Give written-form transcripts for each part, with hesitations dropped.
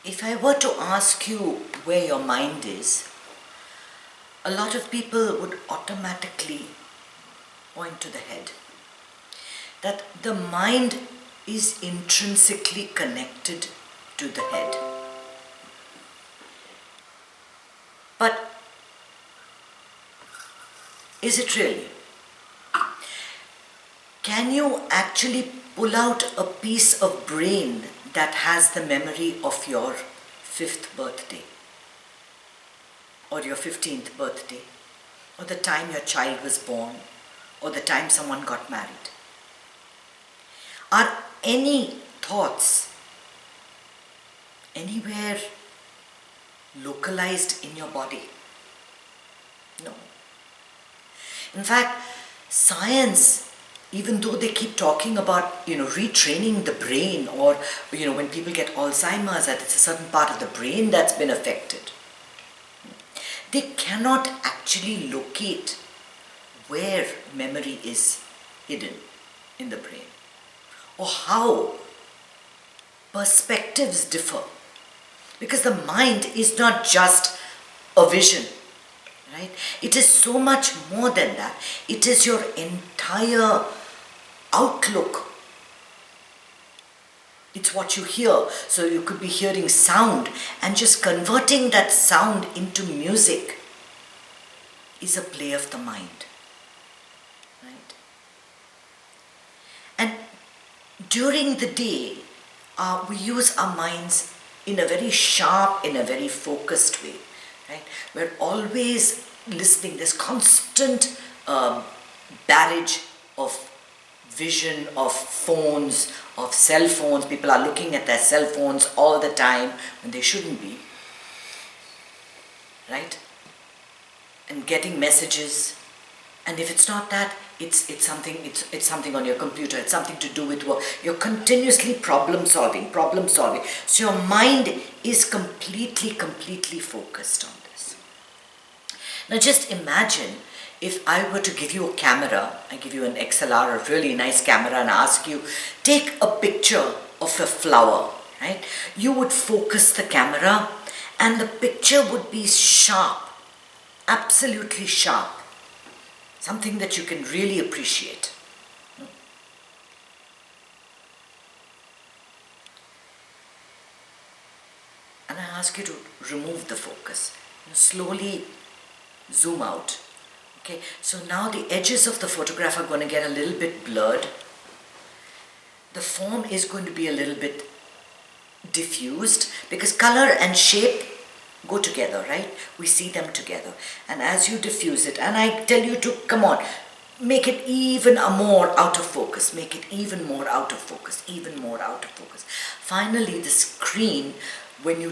If I were to ask you where your mind is, a lot of people would automatically point to the head. That the mind is intrinsically connected to the head. But is it really? Can you actually pull out a piece of brain that has the memory of your 5th birthday, or your 15th birthday, or the time your child was born, or the time someone got married? Are any thoughts anywhere localized in your body? No. In fact, science, even though they keep talking about, retraining the brain, or, when people get Alzheimer's, that it's a certain part of the brain that's been affected, they cannot actually locate where memory is hidden in the brain, or how perspectives differ. Because the mind is not just a vision, right? It is so much more than that. It is your entire outlook. It's what you hear. So you could be hearing sound, and just converting that sound into music is a play of the mind, right? And during the day, we use our minds in a very sharp, in a very focused way, right? We're always listening. There's constant barrage of vision, of phones, of cell phones. People are looking at their cell phones all the time when they shouldn't be, right? And getting messages. And if it's not that, it's something on your computer. It's something to do with work. You're continuously problem solving. So your mind is completely focused on this. Now just imagine if I were to give you a camera, I give you an XLR, a really nice camera, and ask you, take a picture of a flower, right? You would focus the camera, and the picture would be sharp, absolutely sharp. Something that you can really appreciate. And I ask you to remove the focus. Slowly zoom out. Okay, so now the edges of the photograph are going to get a little bit blurred. The form is going to be a little bit diffused, because color and shape go together, right? We see them together. And as you diffuse it, and I tell you to, come on, make it even more out of focus, make it even more out of focus, even more out of focus. Finally, the screen, when you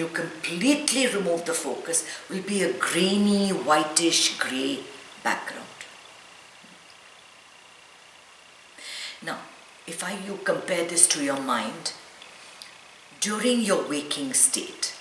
completely remove the focus, will be a grainy, whitish, gray background. Now, if you compare this to your mind, during your waking state,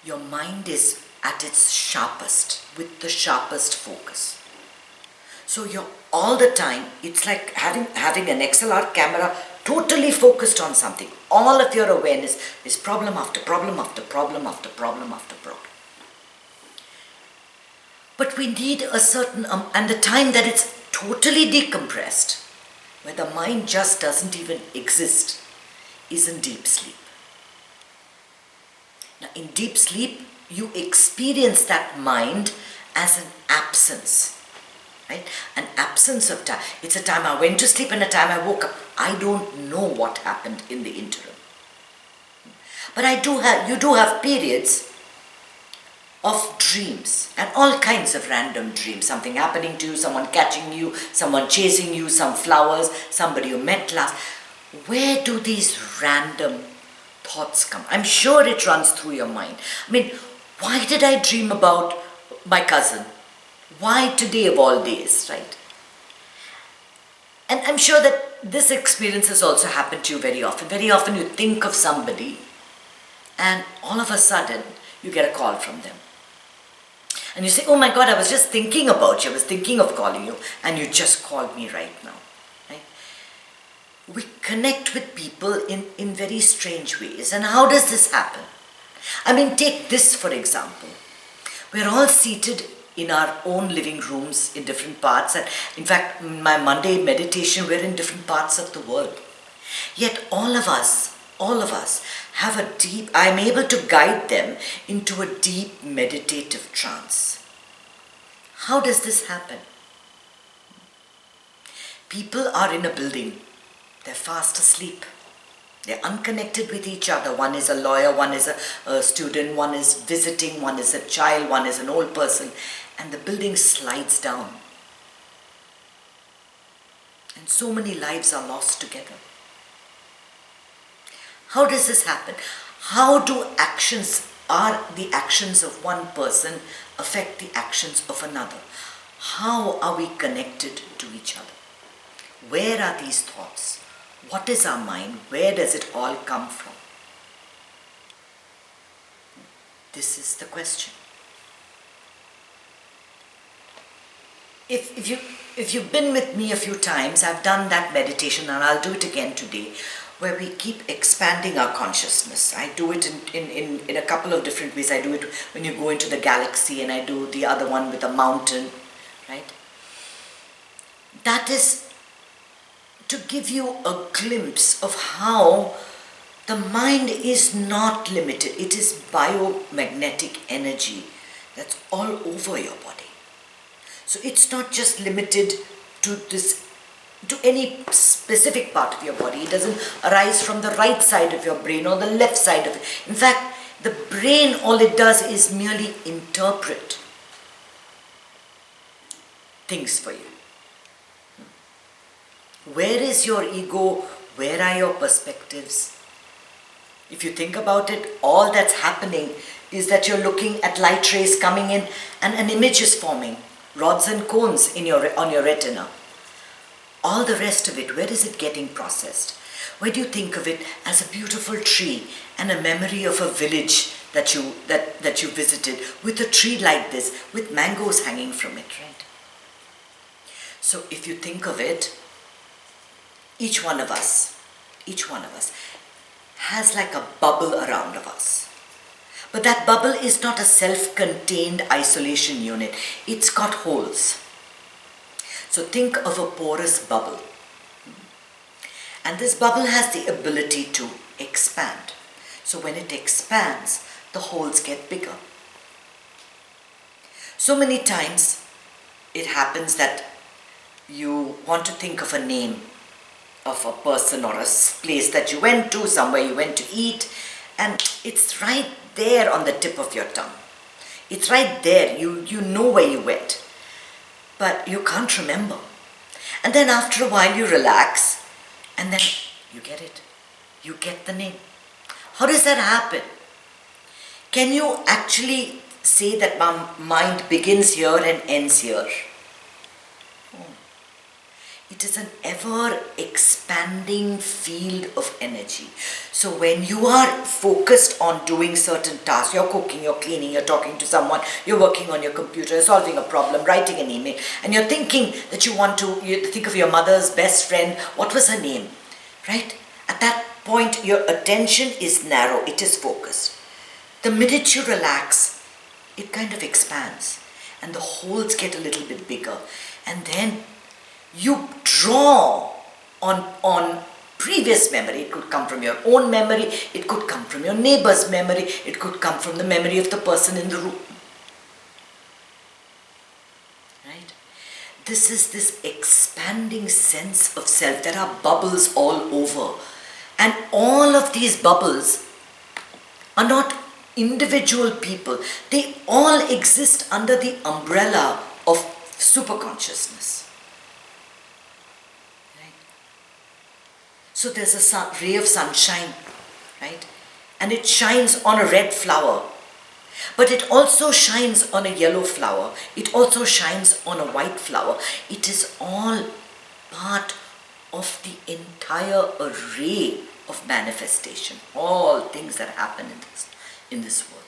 your mind is at its sharpest, with the sharpest focus. So you're all the time, it's like having an XLR camera totally focused on something. All of your awareness is problem after problem after problem after problem after problem. But we need a certain, and the time that it's totally decompressed, where the mind just doesn't even exist, is in deep sleep. Now, in deep sleep, you experience that mind as an absence, right? An absence of time. It's a time I went to sleep and a time I woke up. I don't know what happened in the interim. But you do have periods of dreams, and all kinds of random dreams. Something happening to you, someone catching you, someone chasing you, some flowers, somebody you met last. Where do these random thoughts come? I'm sure it runs through your mind. I mean, why did I dream about my cousin? Why today of all days, right? And I'm sure that this experience has also happened to you very often. Very often you think of somebody, and all of a sudden you get a call from them. And you say, oh my God, I was just thinking about you. I was thinking of calling you, and you just called me right now. Right? we connect with people in very strange ways. And how does this happen? I mean, take this for example. We're all seated in our own living rooms in different parts. And in fact, in my Monday meditation, we're in different parts of the world. Yet all of us have a deep, I'm able to guide them into a deep meditative trance. How does this happen? People are in a building. They're fast asleep. They're unconnected with each other. One is a lawyer, one is a student, one is visiting, one is a child, one is an old person. And the building slides down. And so many lives are lost together. How does this happen? How do the actions of one person affect the actions of another? How are we connected to each other? Where are these thoughts? What is our mind? Where does it all come from? This is the question. If you've been with me a few times, I've done that meditation and I'll do it again today, where we keep expanding our consciousness. I do it in a couple of different ways. I do it when you go into the galaxy, and I do the other one with a mountain, right? That is to give you a glimpse of how the mind is not limited. It is biomagnetic energy that's all over your body. So it's not just limited to any specific part of your body. It doesn't arise from the right side of your brain or the left side of it. In fact, the brain, all it does is merely interpret things for you. Where is your ego? Where are your perspectives? If you think about it, all that's happening is that you're looking at light rays coming in and an image is forming, rods and cones on your retina. All the rest of it, where is it getting processed? Where do you think of it as a beautiful tree and a memory of a village that you visited with a tree like this, with mangoes hanging from it, right? So if you think of it, each one of us has like a bubble around of us. But that bubble is not a self-contained isolation unit. It's got holes. So think of a porous bubble. And this bubble has the ability to expand. So when it expands, the holes get bigger. So many times it happens that you want to think of a name of a person or a place that you went to, somewhere you went to eat, and it's right there on the tip of your tongue. It's right there. You know where you went, but you can't remember. And then after a while you relax, and then you get it. You get the name. How does that happen? Can you actually say that my mind begins here and ends here? It is an ever-expanding field of energy. So when you are focused on doing certain tasks, you're cooking, you're cleaning, you're talking to someone, you're working on your computer, you're solving a problem, writing an email, and you're thinking that you think of your mother's best friend, what was her name, right? At that point, your attention is narrow, it is focused. The minute you relax, it kind of expands, and the holes get a little bit bigger, and then you draw on previous memory. It could come from your own memory, it could come from your neighbor's memory, it could come from the memory of the person in the room. Right? This is this expanding sense of self. There are bubbles all over. And all of these bubbles are not individual people. They all exist under the umbrella of superconsciousness. So there's a ray of sunshine, right? And it shines on a red flower. But it also shines on a yellow flower. It also shines on a white flower. It is all part of the entire array of manifestation. All things that happen in this world.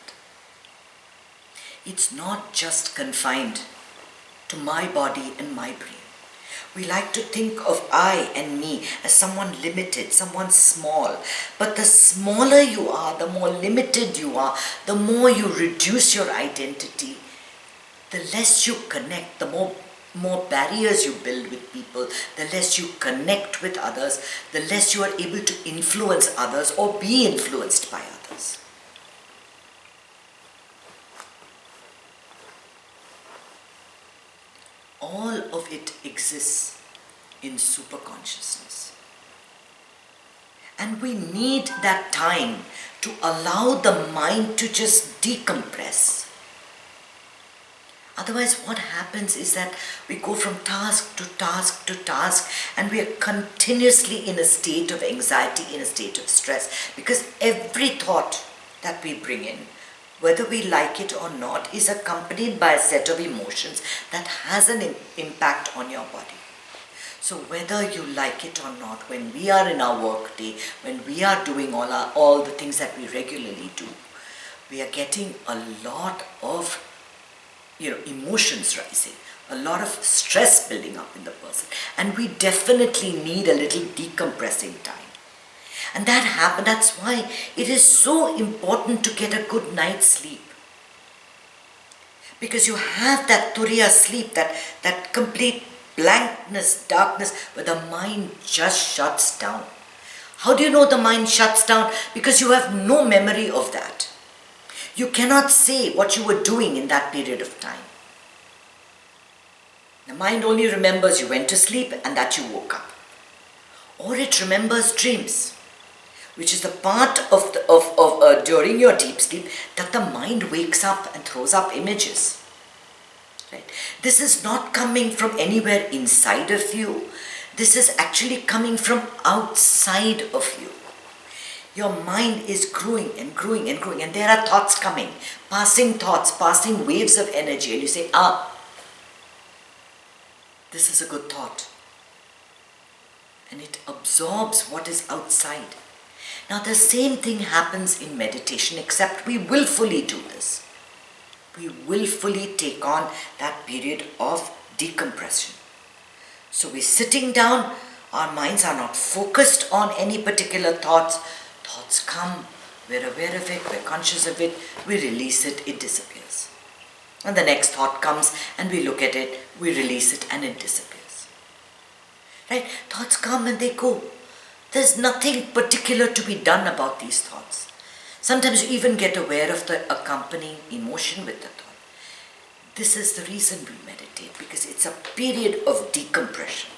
It's not just confined to my body and my brain. We like to think of I and me as someone limited, someone small. But the smaller you are, the more limited you are, the more you reduce your identity, the less you connect, the more barriers you build with people, the less you connect with others, the less you are able to influence others or be influenced by others. All of it exists in superconsciousness. And we need that time to allow the mind to just decompress. Otherwise, what happens is that we go from task to task to task, and we are continuously in a state of anxiety, in a state of stress, because every thought that we bring in, whether we like it or not, is accompanied by a set of emotions that has an impact on your body. So whether you like it or not, when we are in our work day, when we are doing all the things that we regularly do, we are getting a lot of emotions rising, a lot of stress building up in the person, and we definitely need a little decompressing time. And that's why it is so important to get a good night's sleep. Because you have that turiya sleep, that complete blankness, darkness, where the mind just shuts down. How do you know the mind shuts down? Because you have no memory of that. You cannot say what you were doing in that period of time. The mind only remembers you went to sleep and that you woke up. Or it remembers dreams, which is the part of during your deep sleep that the mind wakes up and throws up images. Right? This is not coming from anywhere inside of you. This is actually coming from outside of you. Your mind is growing and growing and growing, and there are thoughts coming, passing waves of energy, and you say, this is a good thought. And it absorbs what is outside. Now the same thing happens in meditation, except we willfully do this. We willfully take on that period of decompression. So we're sitting down, our minds are not focused on any particular thoughts. Thoughts come, we're aware of it, we're conscious of it, we release it, it disappears. And the next thought comes and we look at it, we release it and it disappears. Right? Thoughts come and they go. There's nothing particular to be done about these thoughts. Sometimes you even get aware of the accompanying emotion with the thought. This is the reason we meditate, because it's a period of decompression.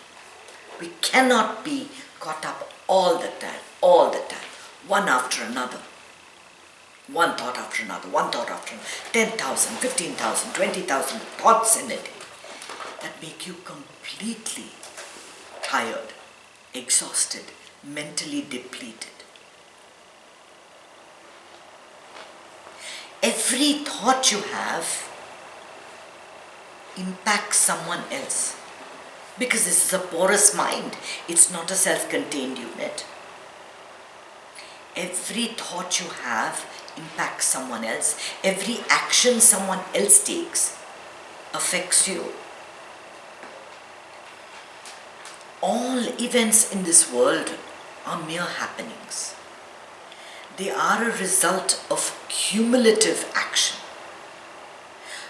We cannot be caught up all the time, one after another. One thought after another, 10,000, 15,000, 20,000 thoughts in a day that make you completely tired, exhausted, mentally depleted. Every thought you have impacts someone else, because this is a porous mind. It's not a self-contained unit. Every thought you have impacts someone else. Every action someone else takes affects you. All events in this world are mere happenings. They are a result of cumulative action.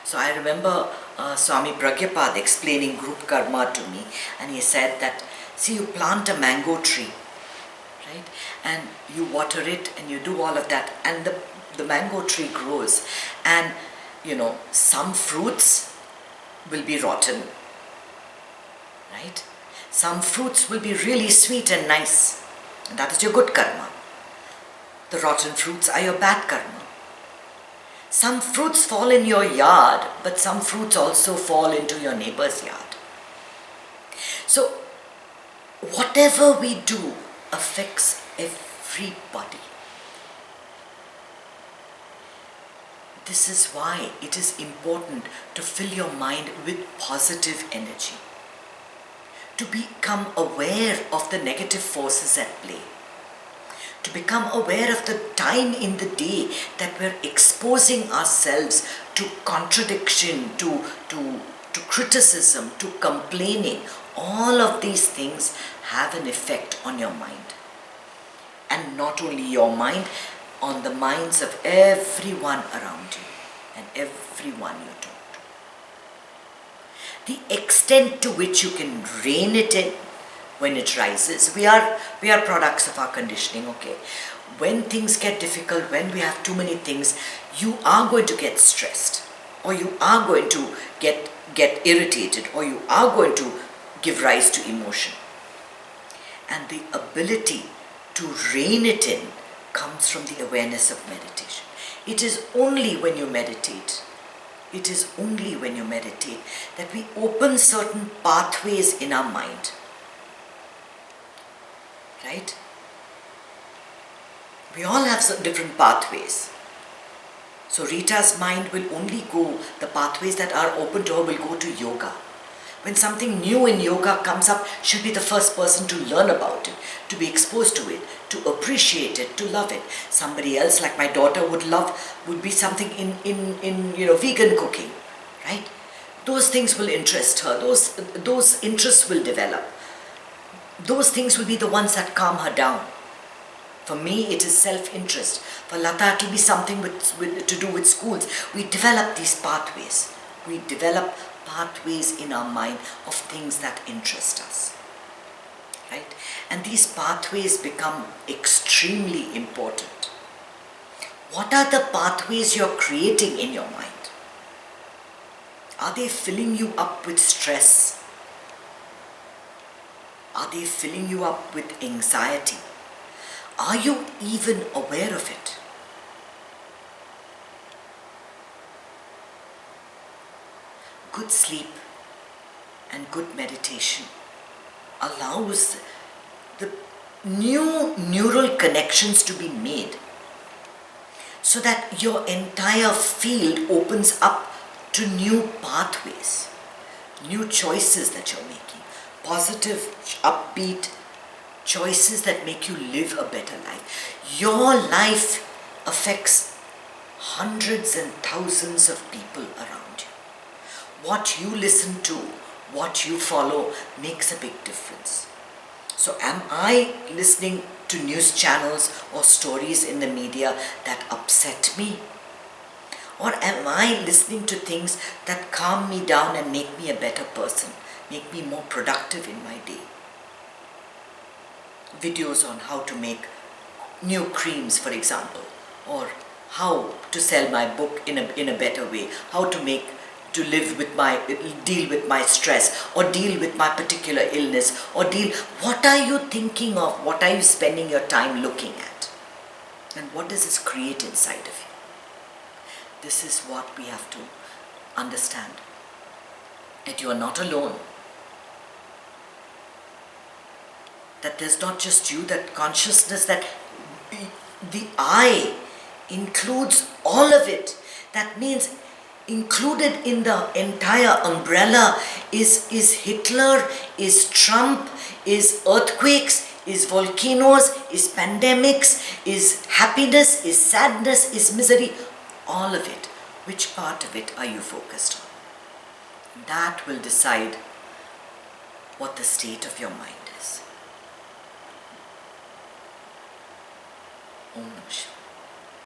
So I remember Swami Pragyapad explaining group karma to me, and he said that, see, you plant a mango tree, right? And you water it and you do all of that, and the mango tree grows, and some fruits will be rotten, right? Some fruits will be really sweet and nice, and that is your good karma. The rotten fruits are your bad karma. Some fruits fall in your yard, but some fruits also fall into your neighbor's yard. So whatever we do affects everybody. This is why it is important to fill your mind with positive energy, to become aware of the negative forces at play, to become aware of the time in the day that we're exposing ourselves to contradiction, to criticism, to complaining, All of these things have an effect on your mind. And not only your mind, on the minds of everyone around you and everyone you talk to. The extent to which you can rein it in when it rises, we are products of our conditioning, okay? When things get difficult, when we have too many things, you are going to get stressed, or you are going to get irritated, or you are going to give rise to emotion. And the ability to rein it in comes from the awareness of meditation. It is only when you meditate, that we open certain pathways in our mind. Right? We all have some different pathways. So Rita's mind will only go, the pathways that are open to her will go to yoga. When something new in yoga comes up, she'll be the first person to learn about it, to be exposed to it, to appreciate it, to love it. Somebody else, like my daughter, would be something in vegan cooking, right? Those things will interest her. Those interests will develop. Those things will be the ones that calm her down. For me, it is self-interest. For Lata, it will be something to do with schools. We develop these pathways. We develop pathways in our mind of things that interest us. Right? And these pathways become extremely important. What are the pathways you're creating in your mind? Are they filling you up with stress? Are they filling you up with anxiety? Are you even aware of it? Good sleep and good meditation allows the new neural connections to be made so that your entire field opens up to new pathways, new choices that you're making, positive, upbeat choices that make you live a better life. Your life affects hundreds and thousands of people around you. What you listen to, what you follow makes a big difference. So am I listening to news channels or stories in the media that upset me? Or am I listening to things that calm me down and make me a better person, make me more productive in my day? Videos on how to make new creams, for example, or how to sell my book in a better way, how to deal with my stress, or deal with my particular illness, what are you thinking of, what are you spending your time looking at, and what does this create inside of you? This is what we have to understand, that you are not alone, that there's not just you, that consciousness, that the I includes all of it. That means included in the entire umbrella is Hitler, is Trump, is earthquakes, is volcanoes, is pandemics, is happiness, is sadness, is misery, all of it. Which part of it are you focused on? That will decide what the state of your mind is. Om Namah Shivaya.